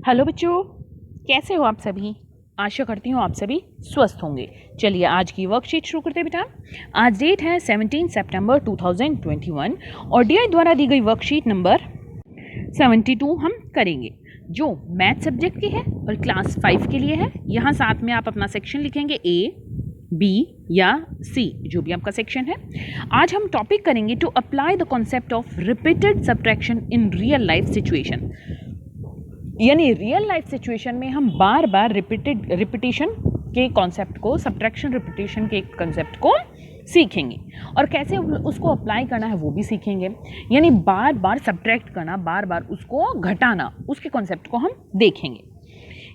Hello बच्चों, कैसे हो आप सभी। आशा करती हूँ आप सभी स्वस्थ होंगे। चलिए आज की वर्कशीट शुरू करते हैं बेटा। आज डेट है 17 सितंबर 2021 और डीआई द्वारा दी गई वर्कशीट नंबर 72 हम करेंगे, जो मैथ सब्जेक्ट की है और क्लास 5 के लिए है। यहाँ साथ में आप अपना सेक्शन लिखेंगे A, B या C, जो भी आपका सेक्शन है। आज हम टॉपिक करेंगे to apply the concept of repeated subtraction in real life situation. यानी रियल लाइफ सिचुएशन में हम बार बार रिपीटेशन के कॉन्सेप्ट को, सब्ट्रैक्शन रिपीटेशन के कॉन्सेप्ट को सीखेंगे और कैसे उसको अप्लाई करना है वो भी सीखेंगे। यानी बार बार सब्ट्रैक्ट करना, बार बार उसको घटाना, उसके कॉन्सेप्ट को हम देखेंगे।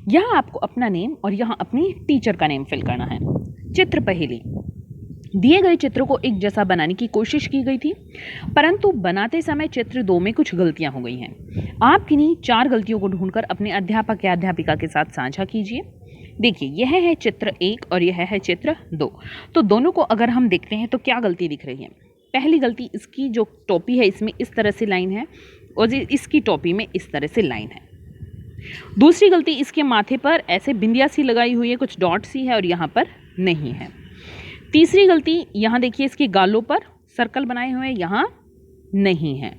यहाँ आपको अपना नेम और यहाँ अपनी टीचर का नेम फिल करना है। चित्र पहेली। दिए गए चित्र को एक जैसा बनाने की कोशिश की गई थी, परंतु बनाते समय चित्र 2 में कुछ गलतियां हो गई हैं। आप किन्हीं 4 गलतियों को ढूंढकर अपने अध्यापक या अध्यापिका के साथ साझा कीजिए। देखिए, यह है चित्र 1 और यह है चित्र 2। तो दोनों को अगर हम देखते हैं तो क्या गलती दिख रही है। पहली गलती, इसकी जो टोपी है इसमें इस तरह से लाइन है और इसकी टोपी में इस तरह से लाइन है। दूसरी गलती, इसके माथे पर ऐसे बिंदिया सी लगाई हुई है, कुछ डॉट सी है और यहाँ पर नहीं है। तीसरी गलती, यहाँ देखिए इसके गालों पर सर्कल बनाए हुए हैं, यहाँ नहीं है।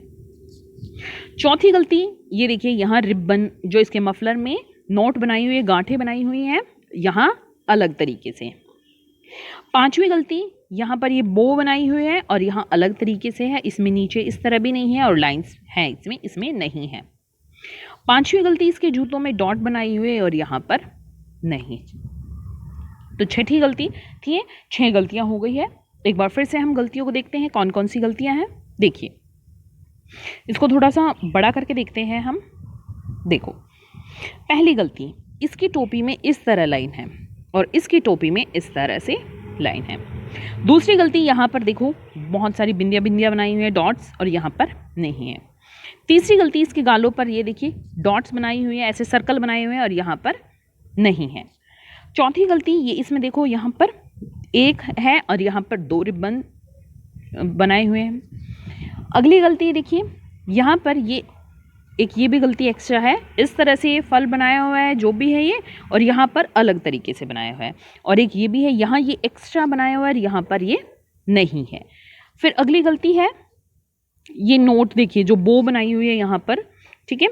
चौथी गलती, ये देखिए यहाँ रिबन जो इसके मफलर में नोट बनाई हुई है, गांठें बनाई हुई हैं, यहाँ अलग तरीके से। पांचवी गलती, यहाँ पर ये बो बनाई हुई है और यहाँ अलग तरीके से है, इसमें नीचे इस तरह भी नहीं है और लाइंस हैं इसमें नहीं है। पांचवी गलती, इसके जूतों में डॉट बनाई हुई है और यहाँ पर नहीं। तो छठी गलती थी। 6 गलतियां हो गई है। एक बार फिर से हम गलतियों को देखते हैं कौन कौन सी गलतियां हैं। देखिए, इसको थोड़ा सा बड़ा करके देखते हैं हम। देखो, पहली गलती, इसकी टोपी में इस तरह लाइन है और इसकी टोपी में इस तरह से लाइन है। दूसरी गलती, यहाँ पर देखो बहुत सारी बिंदिया बिंदिया बनाई हुई है, डॉट्स, और यहाँ पर नहीं है। तीसरी गलती, इसके गालों पर ये देखिए डॉट्स बनाई हुई है, ऐसे सर्कल बनाए हुए हैं और यहाँ पर नहीं है। चौथी गलती, ये इसमें देखो यहाँ पर एक है और यहाँ पर 2 रिबन बनाए हुए हैं। अगली गलती देखिए, यहाँ पर ये भी गलती एक्स्ट्रा है। इस तरह से ये फल बनाया हुआ है जो भी है ये, और यहाँ पर अलग तरीके से बनाया हुआ है। और एक ये भी है, यहाँ ये एक्स्ट्रा बनाया हुआ है और यहाँ पर ये नहीं है। फिर अगली गलती है, ये नोट देखिए जो बो बनाई हुई है यहाँ पर, ठीक है,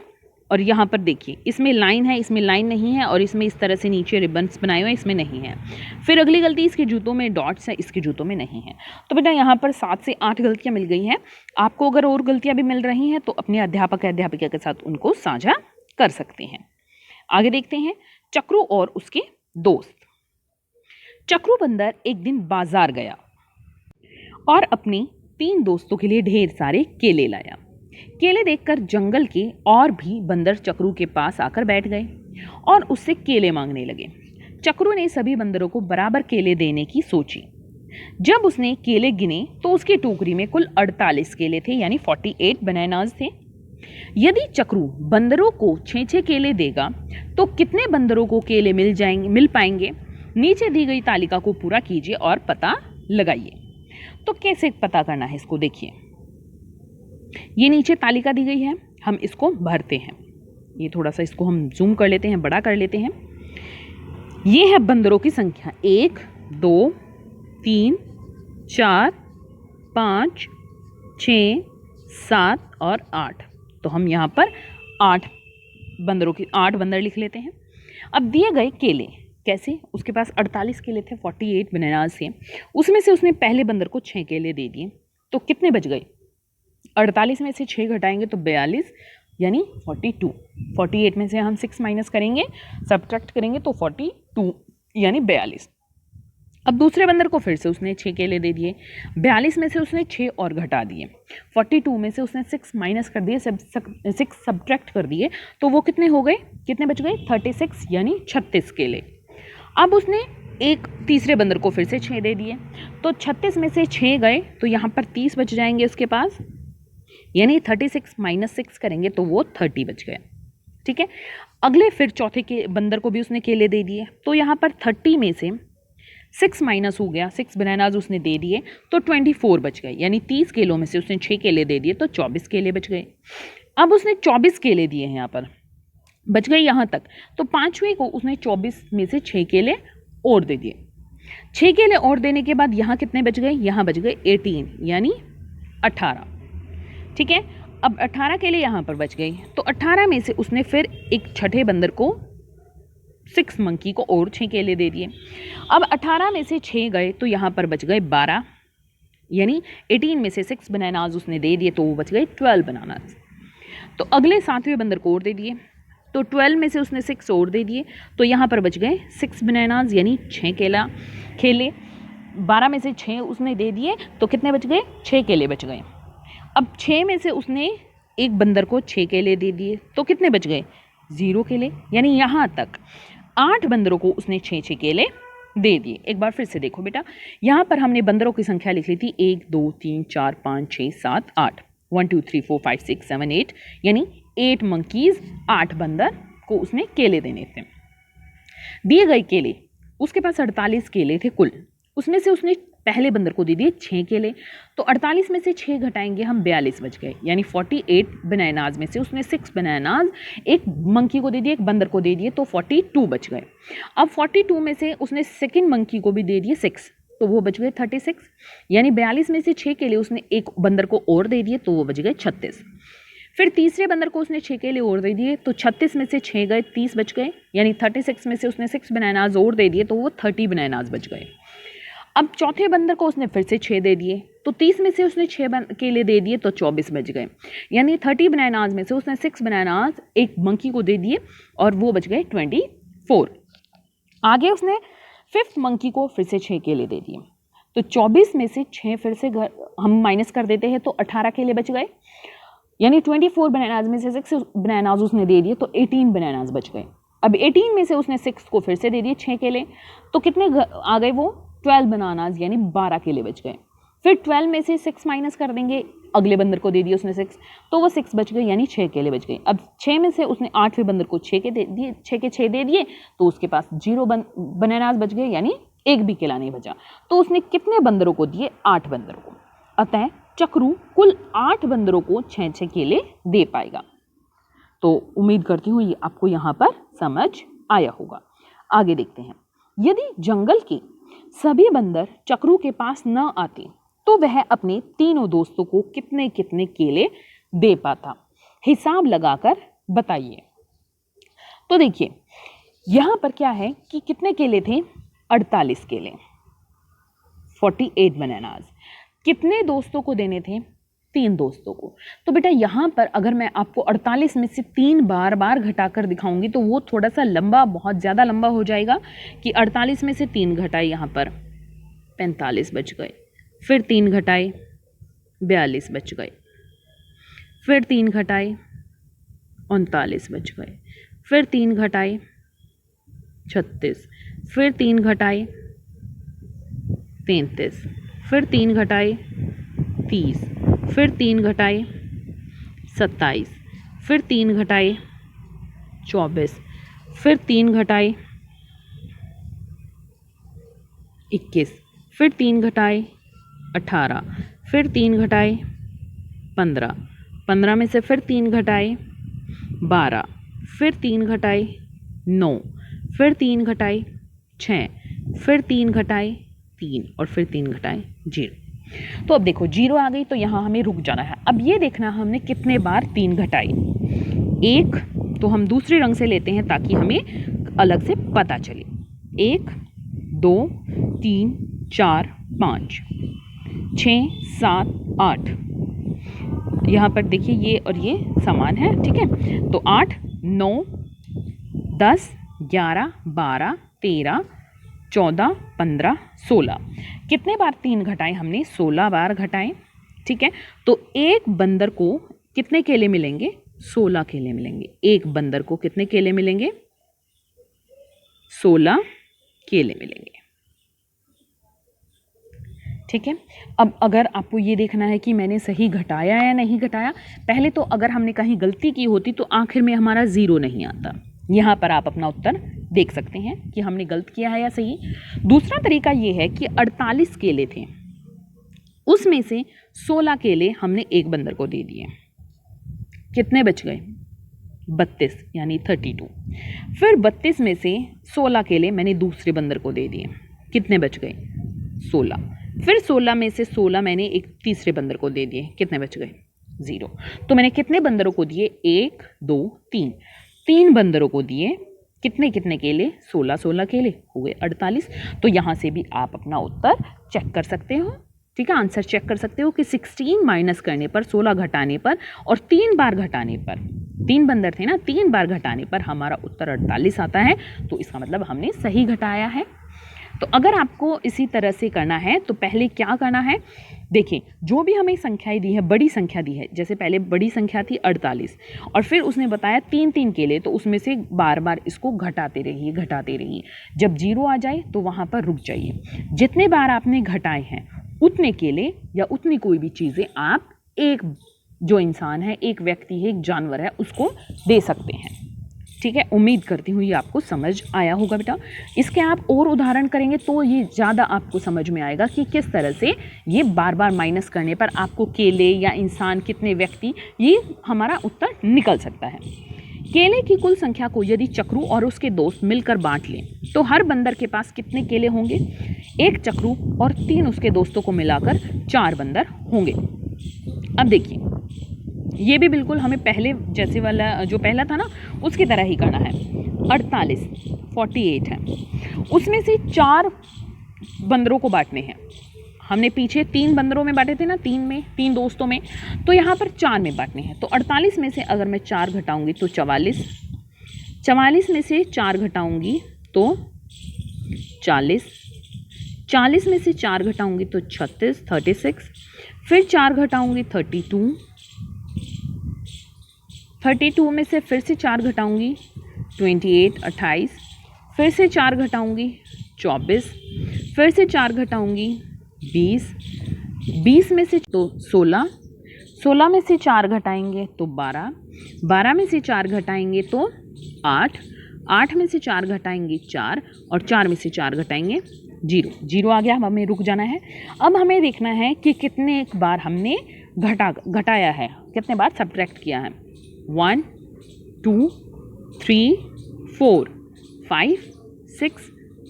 और यहाँ पर देखिए इसमें लाइन है, इसमें लाइन नहीं है, और इसमें इस तरह से नीचे रिबन्स बनाए हुए हैं, इसमें नहीं है। फिर अगली गलती, इसके जूतों में डॉट्स है, इसके जूतों में नहीं है। तो बेटा यहाँ पर 7 से 8 गलतियाँ मिल गई हैं। आपको अगर और गलतियाँ भी मिल रही हैं तो अपने अध्यापक या अध्यापिका के साथ उनको साझा कर सकते हैं। आगे देखते हैं, चक्रू और उसके दोस्त। चक्रू बंदर एक दिन बाजार गया और अपने 3 दोस्तों के लिए ढेर सारे केले लाया। केले देखकर जंगल के और भी बंदर चक्रू के पास आकर बैठ गए और उससे केले मांगने लगे। चक्रू ने सभी बंदरों को बराबर केले देने की सोची। जब उसने केले गिने तो उसकी टोकरी में कुल 48 केले थे, यानी 48 बनानास थे। यदि चक्रू बंदरों को 6-6 केले देगा तो कितने बंदरों को केले मिल पाएंगे? नीचे दी गई तालिका को पूरा कीजिए और पता लगाइए। तो कैसे पता करना है इसको देखिए। ये नीचे तालिका दी गई है, हम इसको भरते हैं। ये थोड़ा सा इसको हम जूम कर लेते हैं, बड़ा कर लेते हैं। ये है बंदरों की संख्या 1, 2, 3, 4, 5, 6, 7 और 8। तो हम यहाँ पर 8 बंदर लिख लेते हैं। अब दिए गए केले कैसे, उसके पास 48 केले थे, 48 बनानास थे, उसमें से उसने पहले बंदर को 6 केले दे दिए। तो कितने बच गए? 48 में से 6 घटाएंगे तो 42, यानी 42। 48 में से हम 6 माइनस करेंगे, सब्ट्रैक्ट करेंगे तो 42 यानी 42। अब दूसरे बंदर को फिर से उसने 6 केले दे दिए। 42 में से उसने 6 और घटा दिए। 42 में से उसने 6 माइनस कर दिए, 6 सब्ट्रैक्ट कर दिए, तो वो कितने हो गए, कितने बच गए? 36 यानी 36 केले। अब उसने एक तीसरे बंदर को फिर से 6 दे दिए, तो 36 में से 6 गए तो यहाँ पर 30 बच जाएंगे उसके पास, यानी 36 माइनस 6 करेंगे तो वो 30 बच गए। ठीक है, अगले फिर चौथे के बंदर को भी उसने केले दे दिए, तो यहाँ पर 30 में से 6 माइनस हो गया, 6 बनानाज उसने दे दिए तो 24 बच गए, यानी 30 केलों में से उसने 6 केले दे दिए तो 24 केले बच गए। अब उसने 24 केले दिए हैं यहाँ पर, बच गए यहाँ तक। तो पांचवें को उसने 24 में से 6 केले और दे दिए। 6 केले और देने के बाद यहाँ कितने बच गए, यहाँ बच गए 18 यानी 18। ठीक है, अब 18 केले यहाँ पर बच गए, तो 18 में से उसने फिर एक छठे बंदर को 6 मंकी को और 6 केले दे दिए। अब 18 में से 6 गए तो यहाँ पर बच गए 12, यानी 18 में से 6 बनानास उसने दे दिए तो वो बच गए 12 बनानास। तो अगले 7वें बंदर को और दे दिए, तो 12 में से उसने 6 और दे दिए तो यहाँ पर बच गए 6 बनानास यानी 6 केले। 12 में से 6 उसने दे दिए तो कितने बच गए, 6 केले बच गए। अब 6 में से उसने एक बंदर को 6 केले दे दिए तो कितने बच गए, 0 केले, यानी यहाँ तक 8 बंदरों को उसने 6 केले दे दिए। एक बार फिर से देखो बेटा, यहाँ पर हमने बंदरों की संख्या लिख ली थी 1 2 3 4 5 6 7 8, 1 2 3 4 5 6 7 8, यानी 8 मंकीज 8 बंदर को उसने केले देने थे। दिए गए केले, उसके पास 48 केले थे कुल, उसमें से उसने पहले बंदर को दे दिए 6 केले, तो 48 में से 6 घटाएंगे हम 42 बच गए, यानी 48 बनानास में से उसने 6 बनानास एक मंकी को दे दिए, एक बंदर को दे दिए, तो 42 बच गए। अब 42 में से उसने सेकंड मंकी को भी दे दिए 6, तो वो बच गए 36, यानी 42 में से 6 केले उसने एक बंदर को और दे दिए तो वो बच गए 36। फिर तीसरे बंदर को उसने 6 केले और दे दिए तो 36 में से 6 गए, 30 बच गए, यानी 36 में से उसने 6 बनानास और दे दिए तो वो 30 बनानास बच गए। अब चौथे बंदर को उसने फिर से 6 दे दिए, तो 30 में से उसने 6 केले दे दिए तो 24 बच गए, यानी 30 बनानास में से उसने 6 बनानास एक मंकी को दे दिए और वो बच गए 24। आगे उसने 5th मंकी को फिर से 6 केले दे दिए, तो 24 में से 6 फिर से हम माइनस कर देते हैं तो 18 केले बच गए, यानी 24 बनानास में से 6 बनानास उसने दे दिए तो 18 बनानास बच गए। अब 18 में से उसने 6 को फिर से दे दिए 6 केले, तो कितने आ गए, वो 12 बनानास यानी 12 केले बच गए। फिर 12 में से 6 माइनस कर देंगे, अगले बंदर को दे दिए उसने 6, तो वो 6 बच गए यानी 6 केले बच गए। अब 6 में से उसने 8वें बंदर को 6 के 6 दे दिए तो उसके पास 0 बनानास बच गए, यानी एक भी केला नहीं बचा। तो उसने कितने बंदरों को दिए, 8 बंदरों को। अतः चक्रू कुल 8 बंदरों को 6 केले दे पाएगा। तो उम्मीद करती हूँ ये आपको यहाँ पर समझ आया होगा। आगे देखते हैं, यदि जंगल के सभी बंदर चक्रू के पास न आते तो वह अपने तीनों दोस्तों को कितने कितने केले दे पाता, हिसाब लगाकर बताइए। तो देखिए यहाँ पर क्या है कि कितने केले थे, 48 केले, 48 बनानास। कितने दोस्तों को देने थे, 3 दोस्तों को। तो बेटा यहाँ पर अगर मैं आपको 48 में से 3 बार बार घटाकर दिखाऊंगी तो वो थोड़ा सा लंबा, बहुत ज़्यादा लंबा हो जाएगा कि 48 में से 3 घटाए, यहाँ पर 45 बच गए, फिर 3 घटाए 42 बच गए, फिर 3 घटाए 39 बच गए, फिर 3 घटाए 36, फिर 3 घटाए 33, फिर 3 घटाए 30, फिर 3 घटाए 27, फिर 3 घटाए 24, फिर 3 घटाए 21, फिर 3 घटाए 18, फिर 3 घटाए 15, 15 में से फिर 3 घटाए 12, फिर 3 घटाए 9, फिर 3 घटाए 6, फिर 3 घटाए 3 और फिर 3 घटाए 0। तो अब देखो 0 आ गई तो यहाँ हमें रुक जाना है। अब ये देखना हमने कितने बार 3 घटाई। 1 तो हम दूसरे रंग से लेते हैं ताकि हमें अलग से पता चले। 1 2 3 4 5 6 7 8, यहाँ पर देखिए ये और ये समान है, ठीक है। तो 8 9 10 11 12 13 14 15 16, कितने बार 3 घटाए हमने, 16 बार घटाएं, ठीक है। तो एक बंदर को कितने केले मिलेंगे, 16 केले मिलेंगे। एक बंदर को कितने केले मिलेंगे, 16 केले मिलेंगे, ठीक है। अब अगर आपको ये देखना है कि मैंने सही घटाया या नहीं घटाया, पहले तो अगर हमने कहीं गलती की होती तो आखिर में हमारा 0 नहीं आता। यहाँ पर आप अपना उत्तर देख सकते हैं कि हमने गलत किया है या सही। दूसरा तरीका ये है कि 48 केले थे, उसमें से 16 केले हमने एक बंदर को दे दिए, कितने बच गए, 32 यानी 32। फिर 32 में से 16 केले मैंने दूसरे बंदर को दे दिए, कितने बच गए? 16। फिर 16 में से 16 मैंने एक तीसरे बंदर को दे दिए, कितने बच गए? 0। तो मैंने कितने बंदरों को दिए? 1 2 3, 3 बंदरों को दिए। कितने कितने केले? 16 केले हो गए 48। तो यहाँ से भी आप अपना उत्तर चेक कर सकते हो, ठीक है, आंसर चेक कर सकते हो कि 16 माइनस करने पर, 16 घटाने पर और 3 बार घटाने पर, 3 बंदर थे ना, 3 बार घटाने पर हमारा उत्तर 48 आता है। तो इसका मतलब हमने सही घटाया है। तो अगर आपको इसी तरह से करना है तो पहले क्या करना है, देखिए जो भी हमें संख्याएं दी है, बड़ी संख्या दी है, जैसे पहले बड़ी संख्या थी 48 और फिर उसने बताया 3 केले, तो उसमें से बार बार इसको घटाते रहिए। जब 0 आ जाए तो वहाँ पर रुक जाइए। जितने बार आपने घटाए हैं उतने केले या उतनी कोई भी चीज़ें आप एक जो इंसान है, एक व्यक्ति है, एक जानवर है, उसको दे सकते हैं। ठीक है, उम्मीद करती हूँ ये आपको समझ आया होगा बेटा। इसके आप और उदाहरण करेंगे तो ये ज़्यादा आपको समझ में आएगा कि किस तरह से ये बार बार माइनस करने पर आपको केले या इंसान, कितने व्यक्ति, ये हमारा उत्तर निकल सकता है। केले की कुल संख्या को यदि चक्रू और उसके दोस्त मिलकर बांट लें तो हर बंदर के पास कितने केले होंगे? 1 चक्रू और 3 उसके दोस्तों को मिलाकर 4 बंदर होंगे। अब देखिए ये भी बिल्कुल हमें पहले जैसे वाला जो पहला था ना उसकी तरह ही करना है। 48 है, उसमें से 4 बंदरों को बांटने हैं। हमने पीछे 3 बंदरों में बांटे थे ना, 3 दोस्तों में, तो यहाँ पर 4 में बांटने हैं। तो 48 में से अगर मैं 4 घटाऊंगी तो 44, 44 में से 4 घटाऊंगी तो 40, 40 में से 4 घटाऊंगी तो 36, फिर 4 घटाऊंगी 32 में से फिर से 4 घटाऊंगी 28, फिर से 4 घटाऊंगी 24, फिर से 4 घटाऊंगी 20 में से तो 16 में से 4 घटाएंगे तो 12 में से 4 घटाएंगे तो 8 में से 4 घटाएंगे 4 और 4 में से 4 घटाएंगे 0 आ गया। अब हमें रुक जाना है। अब हमें देखना है कि कितने बार हमने घटाया है, कितने बार सब्ट्रैक्ट किया है। 1 2 3 4 5 6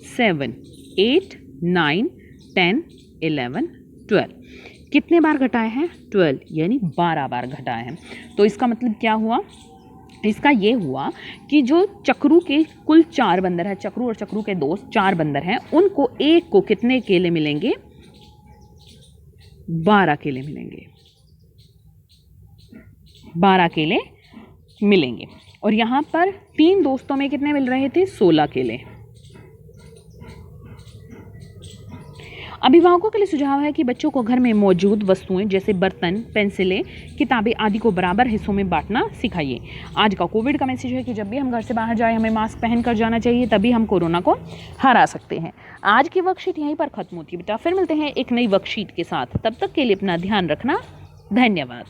7 8 9 10 11 12। कितने बार घटाए हैं? 12, यानी 12 बार घटाए हैं। तो इसका मतलब क्या हुआ? इसका ये हुआ कि जो चक्रू के कुल 4 बंदर हैं, चक्रू और चक्रू के दोस्त 4 बंदर हैं, उनको एक को कितने केले मिलेंगे? 12 केले मिलेंगे, 12 केले मिलेंगे। और यहाँ पर 3 दोस्तों में कितने मिल रहे थे? 16 केले। अभिभावकों के लिए सुझाव है कि बच्चों को घर में मौजूद वस्तुएं जैसे बर्तन, पेंसिलें, किताबें आदि को बराबर हिस्सों में बांटना सिखाइए। आज का कोविड का मैसेज है कि जब भी हम घर से बाहर जाए हमें मास्क पहन कर जाना चाहिए, तभी हम कोरोना को हरा सकते हैं। आज की वर्कशीट यहीं पर खत्म होती है बेटा, फिर मिलते हैं एक नई वर्कशीट के साथ। तब तक के लिए अपना ध्यान रखना। धन्यवाद।